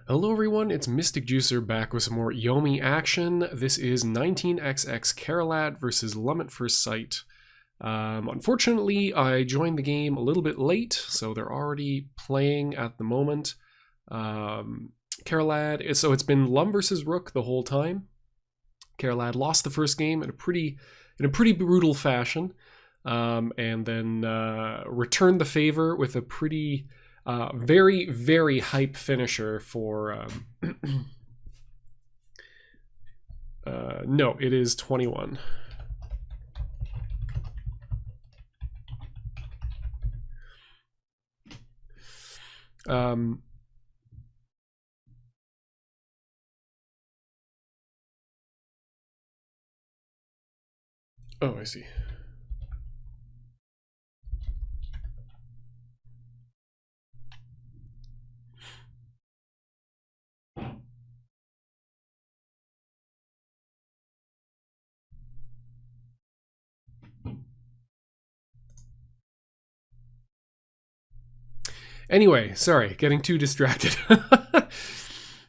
Hello everyone, it's Mystic Juicer back with some more Yomi action. This is 19XX Caralad versus Lum at First Sight. Unfortunately, I joined the game a little bit late, so they're already playing at the moment. Caralad, so it's been Lum versus Rook the whole time. Caralad lost the first game in a pretty brutal fashion, and then returned the favor with a pretty very, very hype finisher for... no, it is 21. Oh, I see. Anyway, sorry, getting too distracted.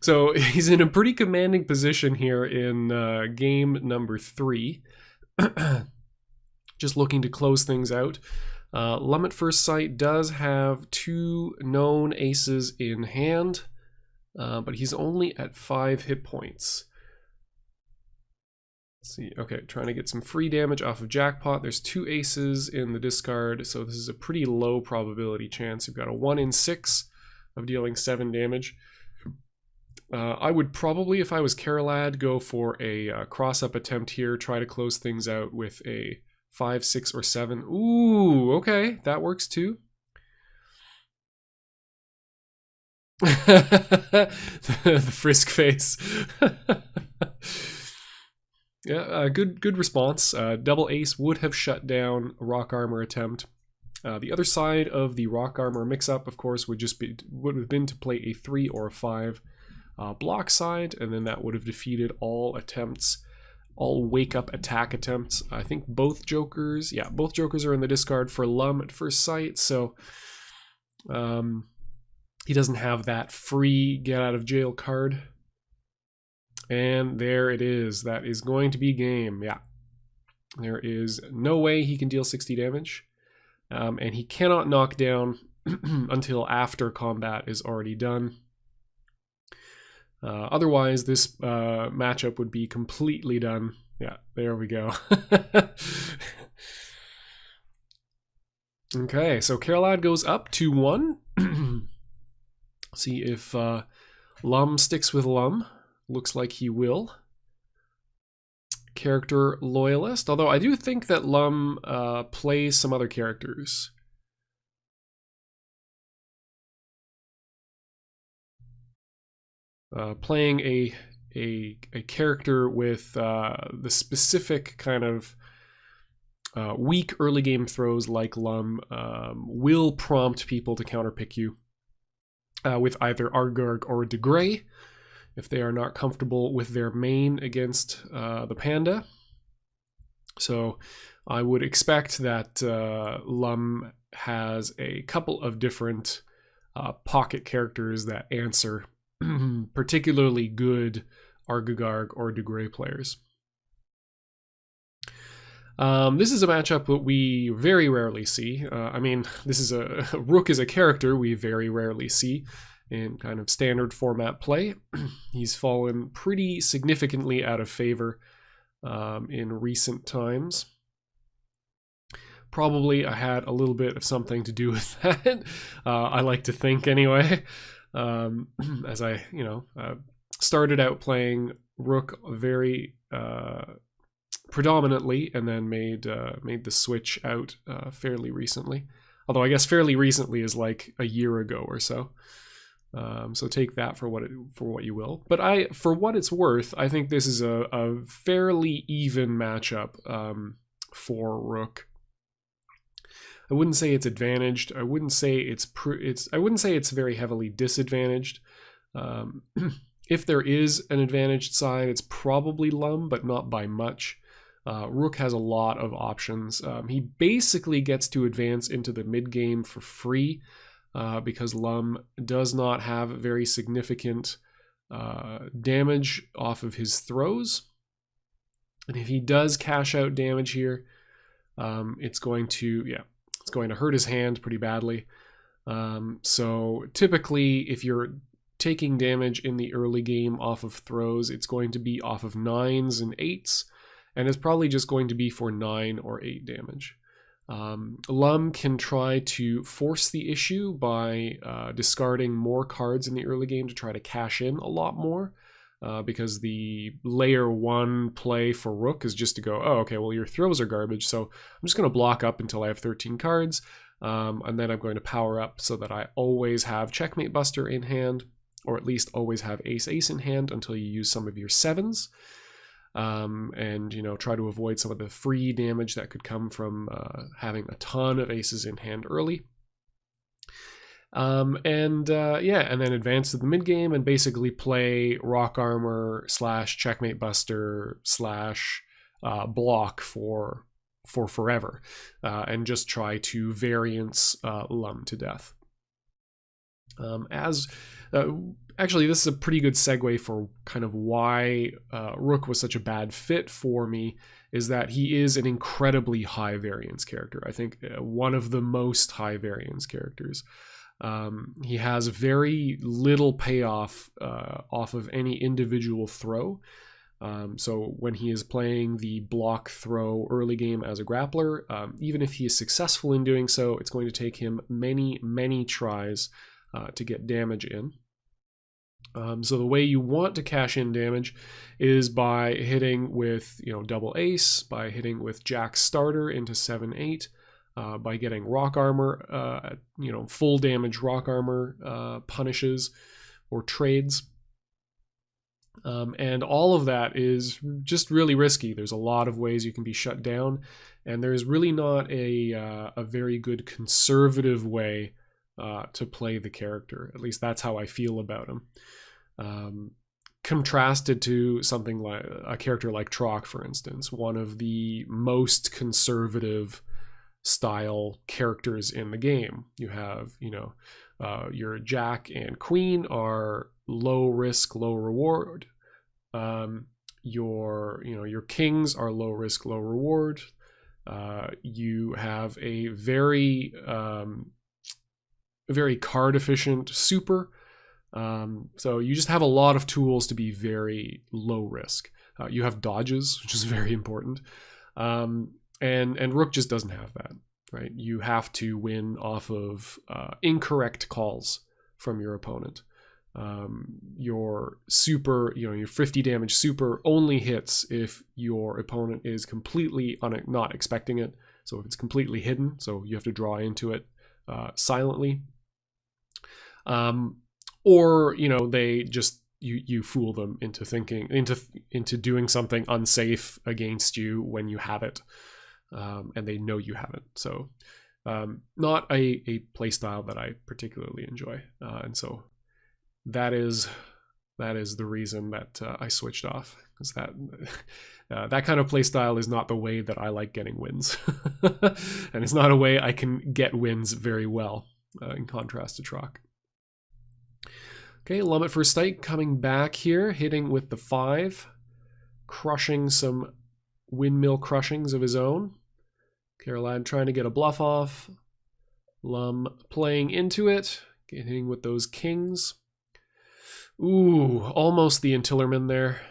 So he's in a pretty commanding position here in game number 3. Just looking to close things out. Lum at First Sight does have 2 known aces in hand, but he's only at 5 hit points. Let's see, okay, trying to get some free damage off of Jackpot. There's 2 aces in the discard, so this is a pretty low probability chance. You've got a 1 in 6 of dealing 7 damage. I would probably, if I was Caralad, go for a cross-up attempt here, try to close things out with a 5, 6, or 7. Ooh, okay, that works too. The frisk face. Yeah, good response. Double ace would have shut down a rock armor attempt. The other side of the rock armor mix-up, of course, would have been to play a 3 or a 5 block side, and then that would have defeated all attempts, all wake-up attack attempts. I think both jokers, yeah, both jokers are in the discard for Lum at First Sight, so he doesn't have that free get-out-of-jail card. And there it is. That is going to be game. Yeah. There is no way he can deal 60 damage. And he cannot knock down until after combat is already done. Otherwise, this matchup would be completely done. Yeah, there we go. Okay, so Caralad goes up 2-1. See if Lum sticks with Lum. Looks like he will. Character Loyalist, although I do think that Lum plays some other characters. Playing a character with the specific kind of weak early game throws like Lum will prompt people to counterpick you with either Argarg or De Grey, if they are not comfortable with their main against the Panda. So I would expect that Lum has a couple of different pocket characters that answer particularly good Argarg or De Grey players. This is a matchup that we very rarely see. I mean, this is Rook is a character we very rarely see in kind of standard format play. He's fallen pretty significantly out of favor in recent times. Probably I had a little bit of something to do with that. I like to think anyway. As I, started out playing Rook very predominantly, and then made the switch out fairly recently. Although I guess fairly recently is like a year ago or so. So take that for what you will. But for what it's worth, I think this is a fairly even matchup for Rook. I wouldn't say it's advantaged. I wouldn't say it's very heavily disadvantaged. If there is an advantaged side, it's probably Lum, but not by much. Rook has a lot of options. He basically gets to advance into the mid game for free. Because Lum does not have very significant damage off of his throws. And if he does cash out damage here, it's going to hurt his hand pretty badly. So typically, if you're taking damage in the early game off of throws, it's going to be off of 9s and 8s, and it's probably just going to be for 9 or 8 damage. Lum can try to force the issue by discarding more cards in the early game to try to cash in a lot more, because the layer 1 play for Rook is just to go, oh, okay, well, your throws are garbage, so I'm just going to block up until I have 13 cards, and then I'm going to power up so that I always have Checkmate Buster in hand, or at least always have Ace-Ace in hand until you use some of your 7s. And try to avoid some of the free damage that could come from having a ton of aces in hand early. And then advance to the mid game and basically play Rock Armor / Checkmate Buster / block for forever, and just try to variance Lum to death. Actually, this is a pretty good segue for kind of why Rook was such a bad fit for me, is that he is an incredibly high variance character. I think one of the most high variance characters. He has very little payoff off of any individual throw. So when he is playing the block throw early game as a grappler, even if he is successful in doing so, it's going to take him many, many tries to get damage in. So the way you want to cash in damage is by hitting with double ace, by hitting with Jack starter into 7-8, by getting rock armor, full damage rock armor punishes or trades. And all of that is just really risky. There's a lot of ways you can be shut down, and there's really not a very good conservative way to play the character. At least that's how I feel about him. Contrasted to something like a character like Trock, for instance, one of the most conservative style characters in the game. You have, your Jack and Queen are low risk, low reward. Your kings are low risk, low reward. You have a very card efficient super. So you just have a lot of tools to be very low risk. You have dodges, which is very important. And Rook just doesn't have that, right? You have to win off of incorrect calls from your opponent. Your super, your 50 damage super only hits if your opponent is completely not expecting it. So if it's completely hidden, so you have to draw into it silently. Or they just you fool them into thinking into doing something unsafe against you when you have it, and they know you have it. So not a play style that I particularly enjoy, and so that is the reason that I switched off, because that kind of play style is not the way that I like getting wins, and it's not a way I can get wins very well, in contrast to Trock. Okay, Lum at first strike coming back here, hitting with the 5, crushing some windmill crushings of his own. Caralad trying to get a bluff off. Lum playing into it, hitting with those kings. Ooh, almost the Intillerman there,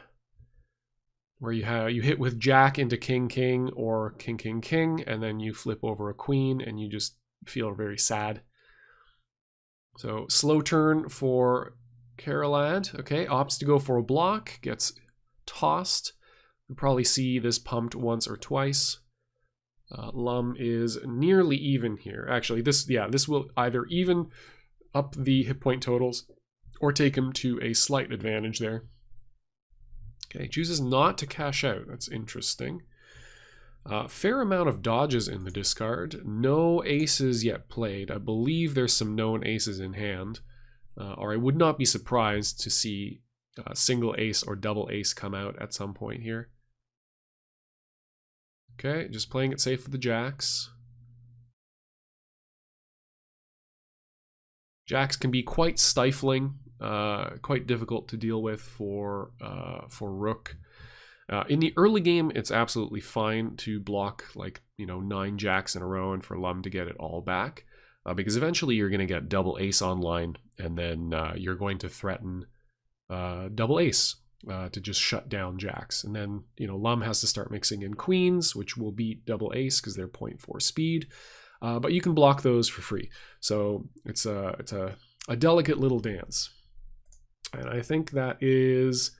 where you hit with Jack into King or King, and then you flip over a Queen and you just feel very sad. So slow turn for Caralad. Okay, opts to go for a block, gets tossed. You'll probably see this pumped once or twice. Lum is nearly even here. Actually, this will either even up the hit point totals or take him to a slight advantage there. Okay, chooses not to cash out. That's interesting. Fair amount of dodges in the discard. No aces yet played. I believe there's some known aces in hand. Or I would not be surprised to see single ace or double ace come out at some point here. Okay, just playing it safe with the jacks. Jacks can be quite stifling quite difficult to deal with for Rook. In the early game, it's absolutely fine to block like 9 jacks in a row and for Lum to get it all back, because eventually you're going to get double ace online, and then you're going to threaten double ace to just shut down jacks, and then Lum has to start mixing in queens, which will beat double ace because they're 0.4 speed, but you can block those for free. So it's a delicate little dance, and I think that is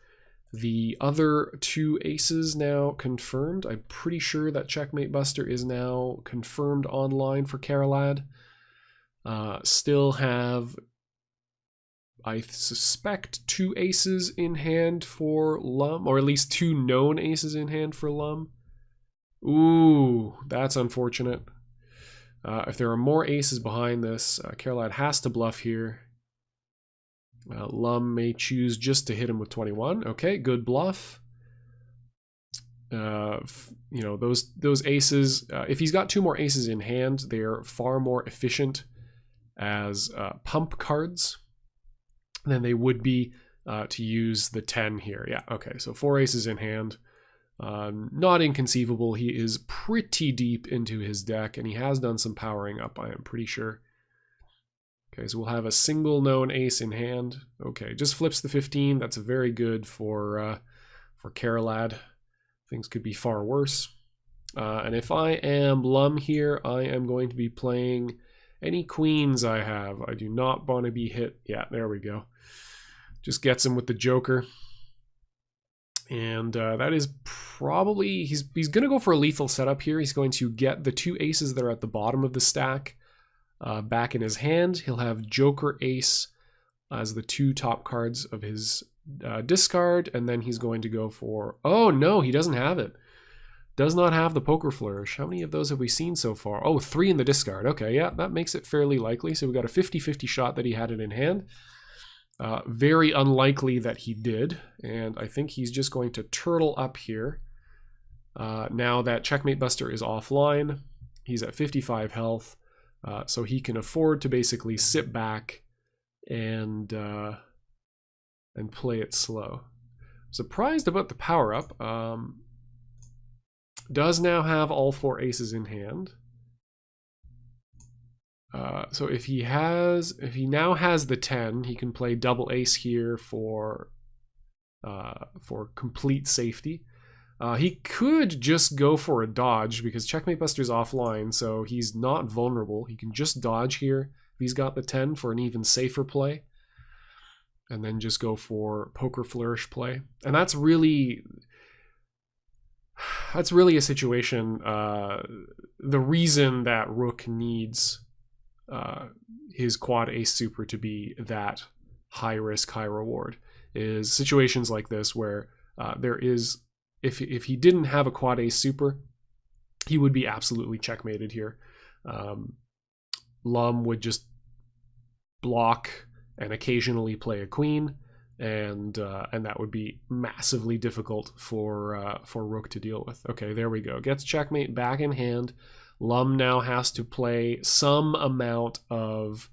the other 2 aces now confirmed. I'm pretty sure that Checkmate Buster is now confirmed online for Caralad. Still have, I suspect, 2 aces in hand for Lum, or at least 2 known aces in hand for Lum. Ooh, that's unfortunate. If there are more aces behind this, Caralad has to bluff here. Lum may choose just to hit him with 21. Okay, good bluff. Those aces, if he's got 2 more aces in hand, they're far more efficient as pump cards than they would be to use the 10 here. Yeah, okay, so 4 aces in hand. Not inconceivable. He is pretty deep into his deck, and he has done some powering up, I am pretty sure. Okay, so we'll have a single known ace in hand. Okay, just flips the 15. That's very good for Caralad. Things could be far worse. And if I am Lum here, I am going to be playing any queens I have. I do not want to be hit. Yeah, there we go. Just gets him with the Joker. And that is probably, he's going to go for a lethal setup here. He's going to get the 2 aces that are at the bottom of the stack back in his hand. He'll have Joker Ace as the 2 top cards of his discard, and then he's going to go for, oh no, he doesn't have it. Does not have the Poker Flourish. How many of those have we seen so far? Oh, 3 in the discard. Okay, yeah, that makes it fairly likely. So we got a 50-50 shot that he had it in hand. Very unlikely that he did, and I think he's just going to turtle up here. Now that Checkmate Buster is offline, he's at 55 health. So he can afford to basically sit back and play it slow. Surprised about the power up. Does now have all 4 aces in hand. So if he now has the 10, he can play double ace here for complete safety. He could just go for a dodge because Checkmate Buster's offline, so he's not vulnerable. He can just dodge here if he's got the 10 for an even safer play, and then just go for Poker Flourish play. And that's really a situation. The reason that Rook needs his quad ace super to be that high risk, high reward is situations like this where there is. If he didn't have a quad ace super, he would be absolutely checkmated here. Lum would just block and occasionally play a queen, and that would be massively difficult for Rook to deal with. Okay, there we go. Gets checkmate back in hand. Lum now has to play some amount of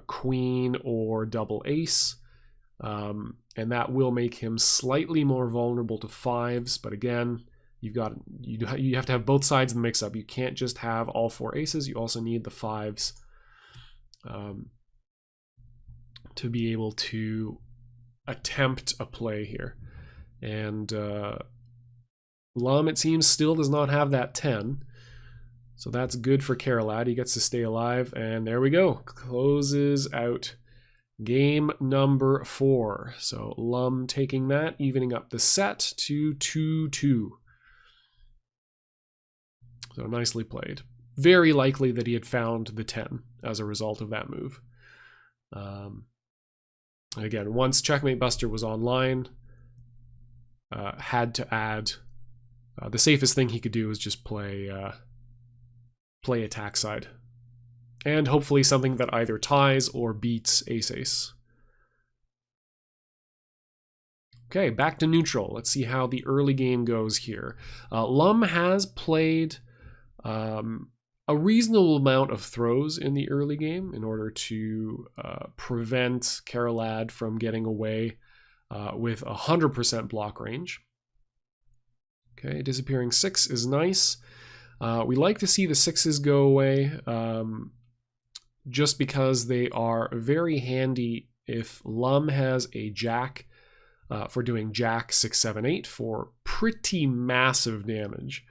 queen or double ace. And that will make him slightly more vulnerable to 5s, but again, you have to have both sides of the mix-up. You can't just have all 4 aces. You also need the 5s to be able to attempt a play here. And Lum, it seems, still does not have that 10, so that's good for Caralad. He gets to stay alive, and there we go. Closes out game number 4. So Lum taking that, evening up the set to 2-2. So nicely played. Very likely that he had found the 10 as a result of that move. Again, once Checkmate Buster was online, had to add, the safest thing he could do was just play attack side. And hopefully something that either ties or beats ace-ace. Okay, back to neutral. Let's see how the early game goes here. Lum has played a reasonable amount of throws in the early game in order to prevent Caralad from getting away with 100% block range. Okay, disappearing 6 is nice. We like to see the 6s go away just because they are very handy if Lum has a Jack for doing Jack 6, 7, 8 for pretty massive damage.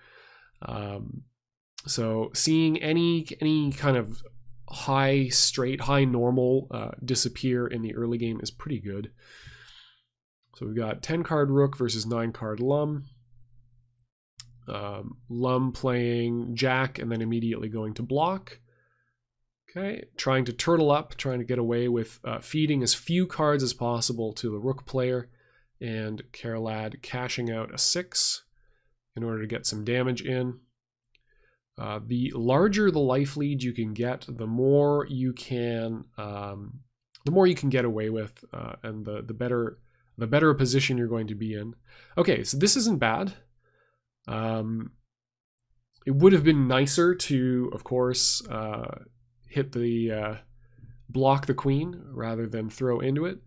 So seeing any kind of high straight, high normal disappear in the early game is pretty good. So we've got 10 card Rook versus 9 card Lum. Lum playing Jack and then immediately going to block. Okay, trying to turtle up, trying to get away with feeding as few cards as possible to the Rook player, and Caralad cashing out a 6 in order to get some damage in. The larger the life lead you can get, the more you can get away with, and the better position you're going to be in. Okay, so this isn't bad. It would have been nicer to, of course, hit the block the queen rather than throw into it.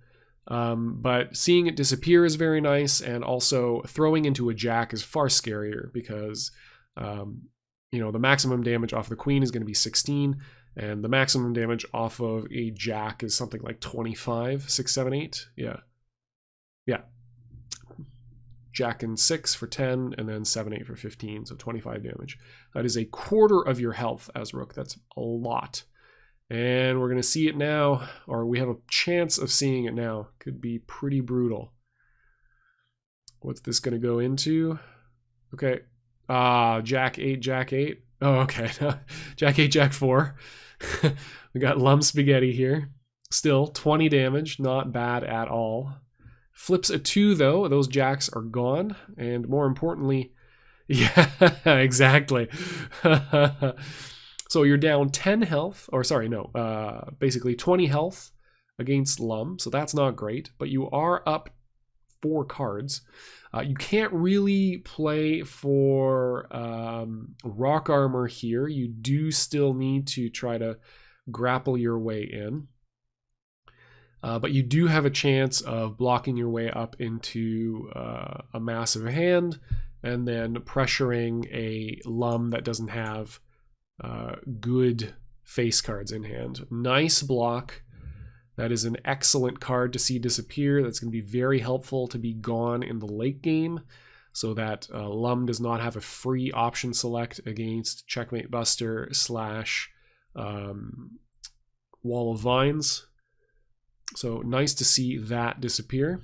But seeing it disappear is very nice, and also throwing into a Jack is far scarier because the maximum damage off the queen is going to be 16, and the maximum damage off of a Jack is something like 25, 6, 7, 8. Yeah. Jack and 6 for 10, and then 7, 8 for 15, so 25 damage. That is a quarter of your health as Rook. That's a lot. And we're going to see it now, or we have a chance of seeing it now. Could be pretty brutal. What's this going to go into? Okay. Jack 8, Jack 8. Oh, okay. Jack 8, Jack 4. We got Lum Spaghetti here. Still 20 damage. Not bad at all. Flips a 2, though. Those Jacks are gone. And more importantly, yeah, exactly. So you're down 10 health, or sorry, no, basically 20 health against Lum. So that's not great, but you are up 4 cards. You can't really play for rock armor here. You do still need to try to grapple your way in. But you do have a chance of blocking your way up into a massive hand and then pressuring a Lum that doesn't have good face cards in hand. Nice block. That is an excellent card to see disappear. That's going to be very helpful to be gone in the late game so that Lum does not have a free option select against Checkmate Buster / Wall of Vines. So nice to see that disappear.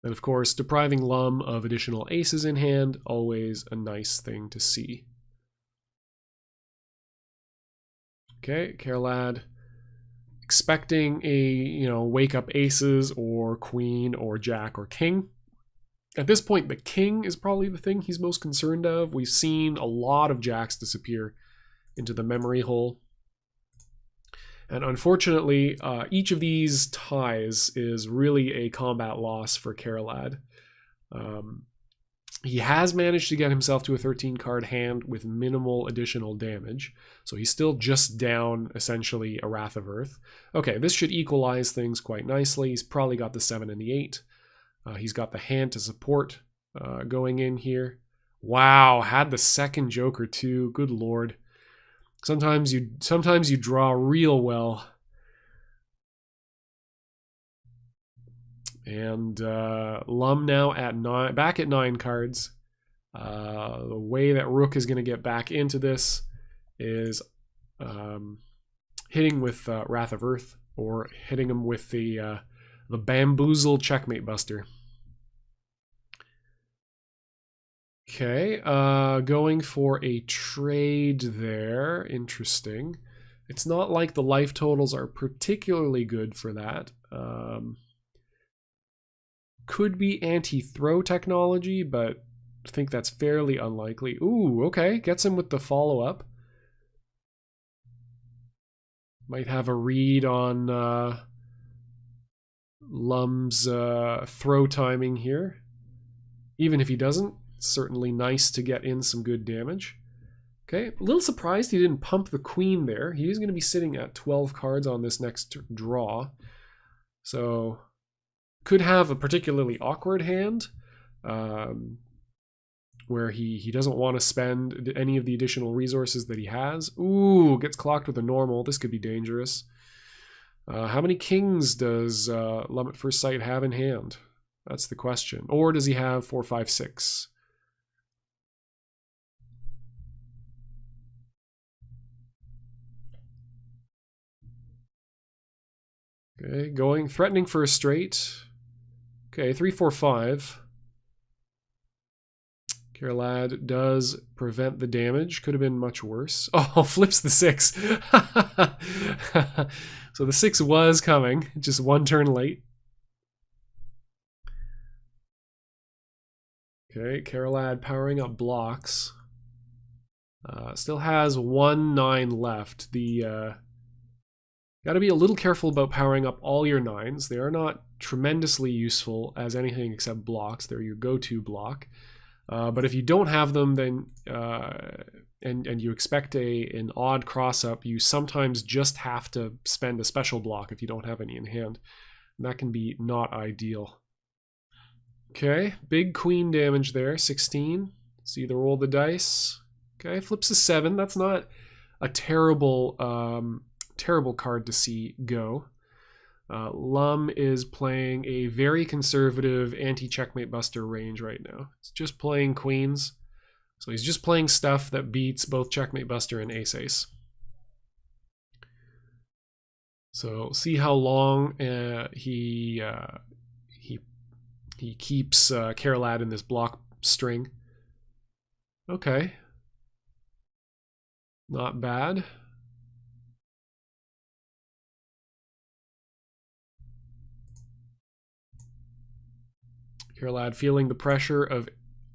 And of course, depriving Lum of additional aces in hand, always a nice thing to see. Okay, Caralad expecting a, wake up aces or queen or jack or king. At this point, the king is probably the thing he's most concerned of. We've seen a lot of jacks disappear into the memory hole. And unfortunately, each of these ties is really a combat loss for Caralad. He has managed to get himself to a 13-card hand with minimal additional damage. So he's still just down, essentially, a Wrath of Earth. Okay, this should equalize things quite nicely. He's probably got the 7 and the 8. He's got the hand to support going in here. Wow, had the second Joker too. Good lord. Sometimes you draw real well. And Lum now at 9, back at 9 cards. The way that Rook is going to get back into this is hitting with Wrath of Earth, or hitting him with the Bamboozle Checkmate Buster. Okay, going for a trade there. Interesting. It's not like the life totals are particularly good for that. Could be anti-throw technology, but I think that's fairly unlikely. Ooh, okay, gets him with the follow-up. Might have a read on Lum's throw timing here. Even if he doesn't, It's certainly nice to get in some good damage. Okay, a little surprised he didn't pump the queen there. He is going to be sitting at 12 cards on this next draw. So, could have a particularly awkward hand where he doesn't want to spend any of the additional resources that he has. Ooh, gets clocked with a normal. This could be dangerous. How many kings does Lum at First Sight have in hand? That's the question. Or does he have 4, 5, 6? Okay, going, threatening for a straight. Okay, 3, 4, 5. Caralad does prevent the damage. Could have been much worse. Oh, flips the 6. So the 6 was coming, just one turn late. Okay, Caralad powering up blocks. Still has 1 9 left. Got to be a little careful about powering up all your 9s. They are not tremendously useful as anything except blocks. They're your go-to block. But if you don't have them, then and you expect an odd cross-up, you sometimes just have to spend a special block if you don't have any in hand. And that can be not ideal. Okay, big queen damage there, 16. Let's either roll the dice. Okay, flips a 7. That's not a terrible terrible card to see go. Lum is playing a very conservative anti-checkmate buster range right now. It's just playing queens. So he's just playing stuff that beats both checkmate buster and ace-ace. So see how long he keeps Caralad in this block string. Okay. Not bad. Caralad feeling the pressure of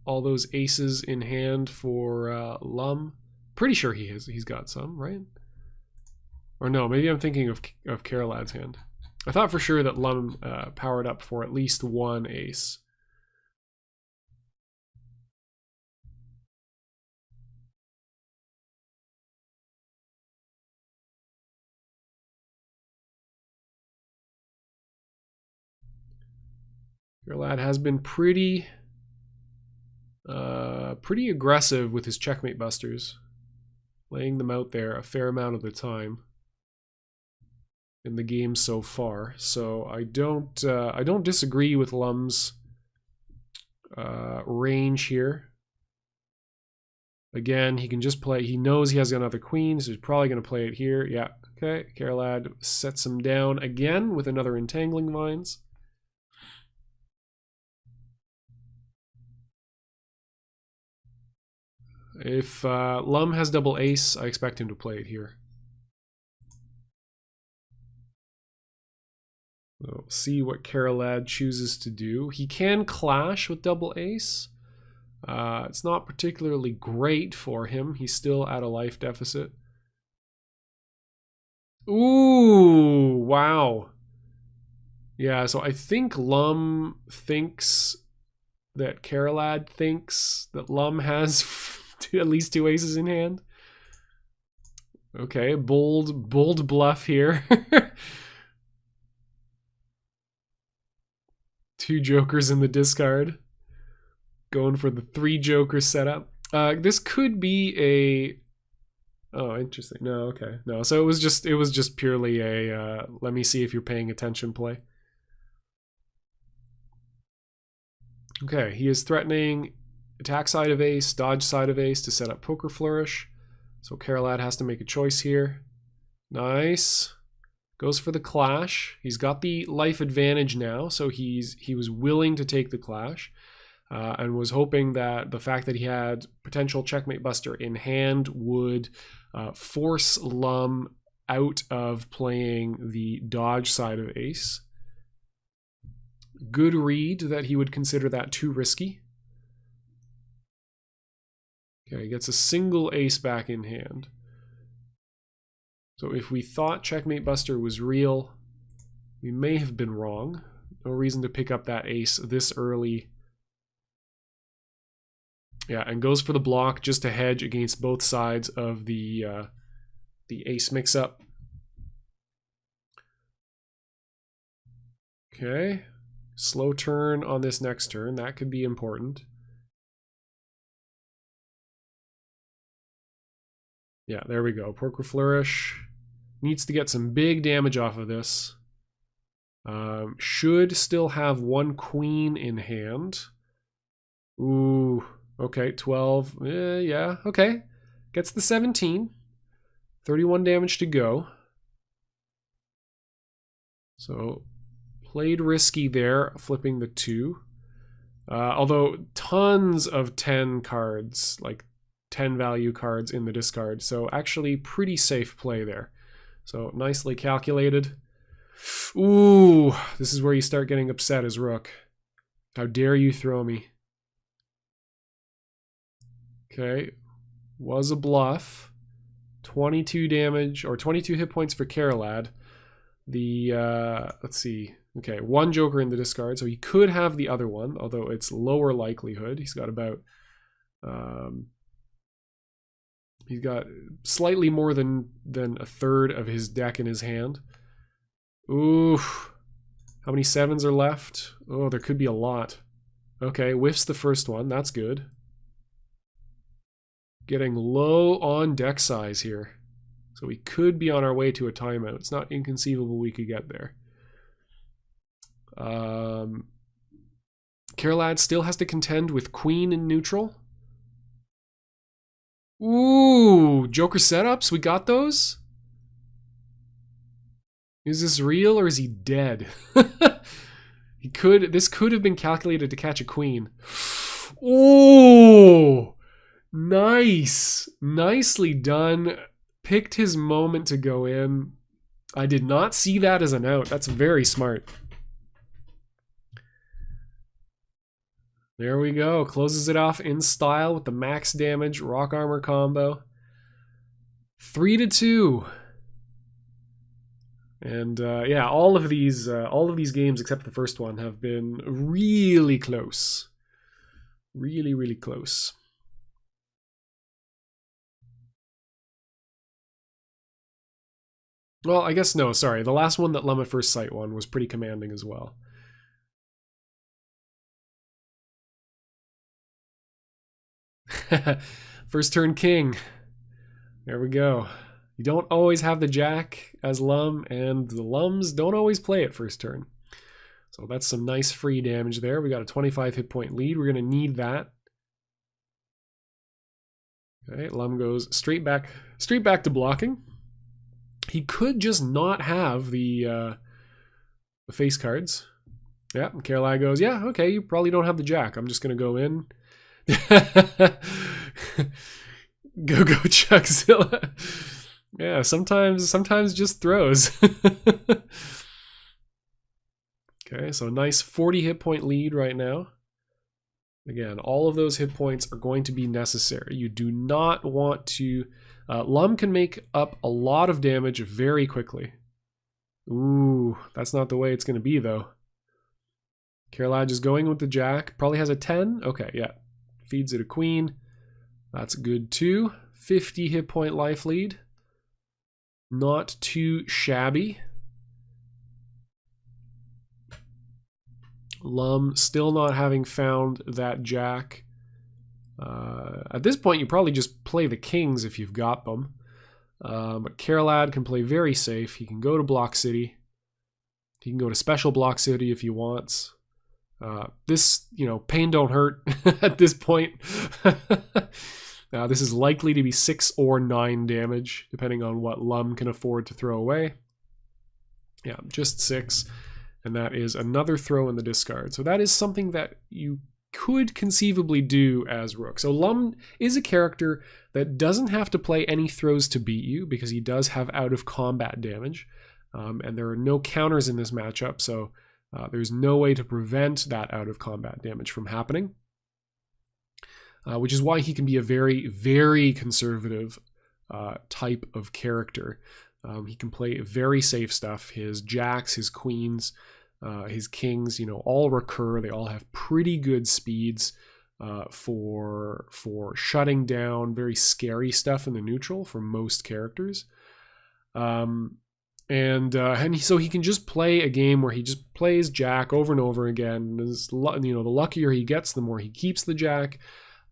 all those aces in hand for Lum. Pretty sure he's got some, right? Or no, maybe I'm thinking of Caralad's hand. I thought for sure that Lum powered up for at least 1 ace. Caralad has been pretty aggressive with his checkmate busters, laying them out there a fair amount of the time in the game so far. So I don't disagree with Lum's range here. Again, he can just play. He knows he has another queen, so he's probably going to play it here. Yeah, okay. Caralad sets him down again with another Entangling Vines. If Lum has double ace, I expect him to play it here. We'll see what Caralad chooses to do. He can clash with double ace. It's not particularly great for him. He's still at a life deficit. Ooh, wow. Yeah, so I think Lum thinks that Caralad thinks that Lum has at least 2 aces in hand. Okay, bold bluff here. 2 jokers in the discard. Going for the 3 joker setup. This could be a... Oh, interesting. No, okay. No, so it was just purely a let me see if you're paying attention play. Okay, he is threatening attack side of ace, dodge side of ace to set up poker flourish. So Caralad has to make a choice here. Nice. Goes for the clash. He's got the life advantage now, so he was willing to take the clash. And was hoping that the fact that he had potential checkmate buster in hand would force Lum out of playing the dodge side of ace. Good read that he would consider that too risky. Okay, he gets a single ace back in hand. So if we thought checkmate buster was real, we may have been wrong. No reason to pick up that ace this early Yeah, and goes for the block just to hedge against both sides of the ace mix-up. Okay, slow turn on this next turn. That could be important. Yeah, there we go. Porker Flourish needs to get some big damage off of this. Should still have one queen in hand. Ooh, okay, 12. Yeah, okay. Gets the 17. 31 damage to go. So, played risky there, flipping the 2. Although, tons of 10 cards, like 10 value cards in the discard. So, actually, pretty safe play there. So, nicely calculated. Ooh, this is where you start getting upset as rook. How dare you throw me? Okay, was a bluff. 22 damage, or 22 hit points for Caralad. The, let's see. Okay, 1 joker in the discard, so he could have the other one, although it's lower likelihood. He's got about, he's got slightly more than a third of his deck in his hand. Ooh, how many 7s are left? Oh, there could be a lot. Okay, whiffs the first one, that's good. Getting low on deck size here. So we could be on our way to a timeout. It's not inconceivable we could get there. Caralad still has to contend with queen in neutral. Ooh, joker setups, we got those? Is this real or is he dead? This could have been calculated to catch a queen. Ooh! Nice. Nicely done. Picked his moment to go in. I did not see that as an out. That's very smart. There we go. Closes it off in style with the max damage rock armor combo. 3-2. And yeah, all of these games except the first one have been really close. Really, really close. Well, I guess no, sorry. The last one that Lum at First Sight won was pretty commanding as well. First turn king. There we go. You don't always have the jack as Lum, and the Lums don't always play at first turn. So that's some nice free damage there. We got a 25 hit point lead. We're going to need that. Okay, Lum goes straight back to blocking. He could just not have the face cards. Yeah, and Caralad goes, yeah, okay, you probably don't have the jack. I'm just going to go in. Go Chuckzilla. Yeah, sometimes just throws. Okay, so nice 40 hit point lead right now. Again, all of those hit points are going to be necessary. You do not want to... Lum can make up a lot of damage very quickly. Ooh, that's not the way it's going to be, though. Caralad is going with the jack. Probably has a 10. Okay, yeah. Feeds it a queen. That's good, too. 50 hit point life lead. Not too shabby. Lum still not having found that jack. At this point, you probably just play the kings if you've got them. But Caralad can play very safe. He can go to Block City. He can go to Special Block City if he wants. This, pain don't hurt at this point. This is likely to be 6 or 9 damage, depending on what Lum can afford to throw away. Yeah, just 6. And that is another throw in the discard. So that is something that you could conceivably do as Rook. So Lum is a character that doesn't have to play any throws to beat you because he does have out of combat damage. And there are no counters in this matchup, so there's no way to prevent that out of combat damage from happening. Which is why he can be a very, very conservative type of character. He can play very safe stuff. His jacks, his queens, his kings, all recur. They all have pretty good speeds. for shutting down very scary stuff in the neutral for most characters. So he can just play a game where he just plays Jack over and over again. The luckier he gets, the more he keeps the Jack,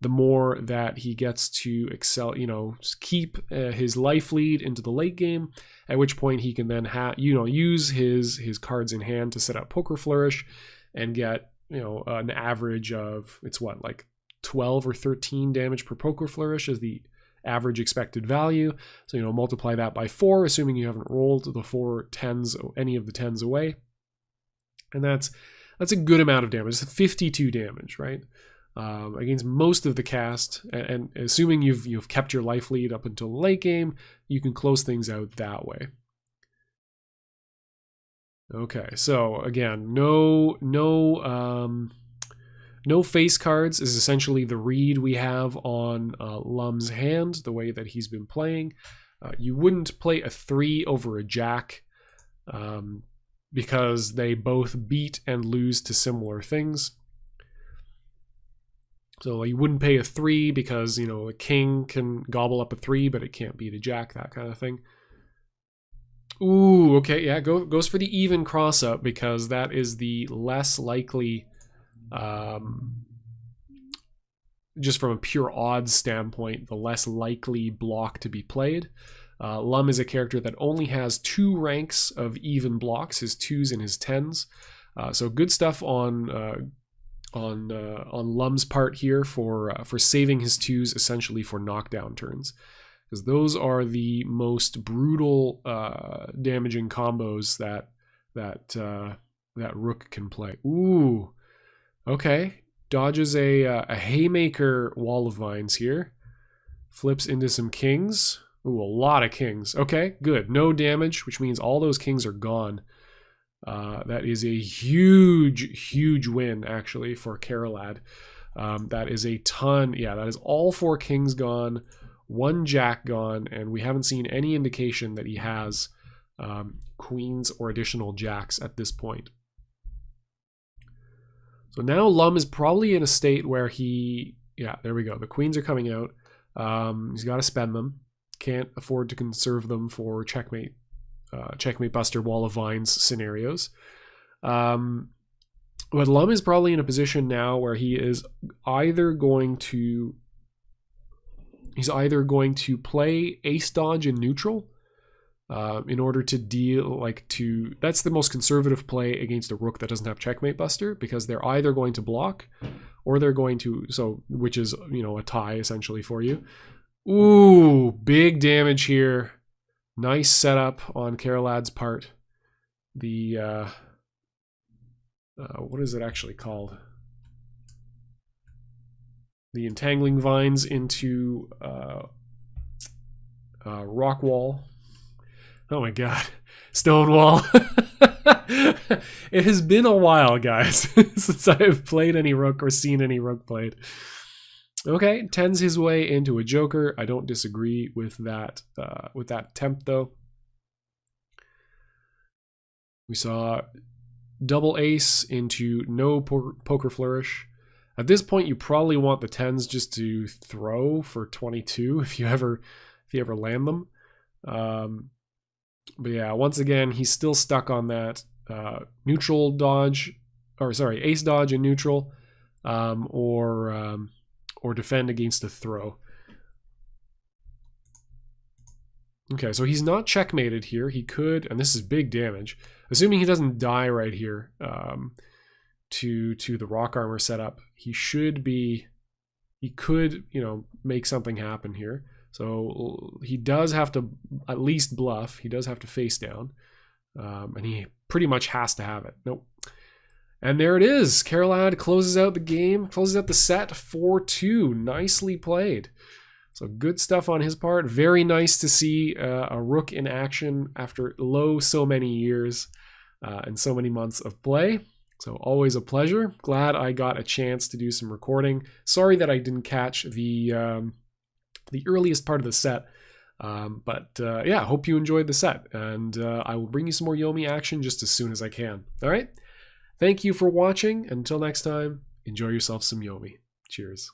the more that he gets to excel. Keep his life lead into the late game. At which point he can then use his cards in hand to set up Poker Flourish, and get an average of 12 or 13 damage per Poker Flourish is the average expected value. So multiply that by 4, assuming you haven't rolled any of the 10s away, and that's a good amount of damage. It's 52 damage, right? Against most of the cast, and assuming you've kept your life lead up until the late game, you can close things out that way. Okay, so again, no face cards is essentially the read we have on Lum's hand, the way that he's been playing. You wouldn't play a 3 over a Jack because they both beat and lose to similar things. So you wouldn't pay a 3 because, a king can gobble up a 3, but it can't beat a Jack, that kind of thing. Ooh, okay, yeah, goes for the even cross-up because that is the less likely... just from a pure odds standpoint, the less likely block to be played. Lum is a character that only has 2 ranks of even blocks, his 2s and his 10s. So good stuff on Lum's part here for saving his 2s essentially for knockdown turns, because those are the most brutal damaging combos that Rook can play. Ooh. Okay, dodges a Haymaker Wall of Vines here. Flips into some kings. Ooh, a lot of kings. Okay, good. No damage, which means all those kings are gone. That is a huge, huge win, actually, for Caralad. That is a ton. Yeah, that is all 4 kings gone, 1 Jack gone, and we haven't seen any indication that he has queens or additional jacks at this point. So now Lum is probably in a state where there we go. The queens are coming out. He's got to spend them. Can't afford to conserve them for checkmate buster, Wall of Vines scenarios. But Lum is probably in a position now where he is either going to play ace dodge in neutral in order to that's the most conservative play against a rook that doesn't have checkmate buster, because they're either going to block or they're going to, which is, a tie essentially for you. Ooh, big damage here. Nice setup on Caralad's part. The, what is it actually called? The entangling vines into rock wall. Oh my god. Stonewall. It has been a while, guys, since I've played any rook or seen any rook played. Okay, tends his way into a joker. I don't disagree with that attempt, though. We saw double ace into no poker flourish. At this point, you probably want the 10s just to throw for 22 if you ever land them. But yeah, once again, he's still stuck on that neutral dodge, ace dodge in neutral, or defend against a throw. Okay, so he's not checkmated here. He could, and this is big damage, assuming he doesn't die right here to the rock armor setup. He could, make something happen here. So he does have to at least bluff. He does have to face down. And he pretty much has to have it. Nope. And there it is. Caralad closes out the game, closes out the set 4-2. Nicely played. So good stuff on his part. Very nice to see a rook in action after so many years and so many months of play. So always a pleasure. Glad I got a chance to do some recording. Sorry that I didn't catch the earliest part of the set. But yeah, hope you enjoyed the set. And I will bring you some more Yomi action just as soon as I can. All right? Thank you for watching. Until next time, enjoy yourself some Yomi. Cheers.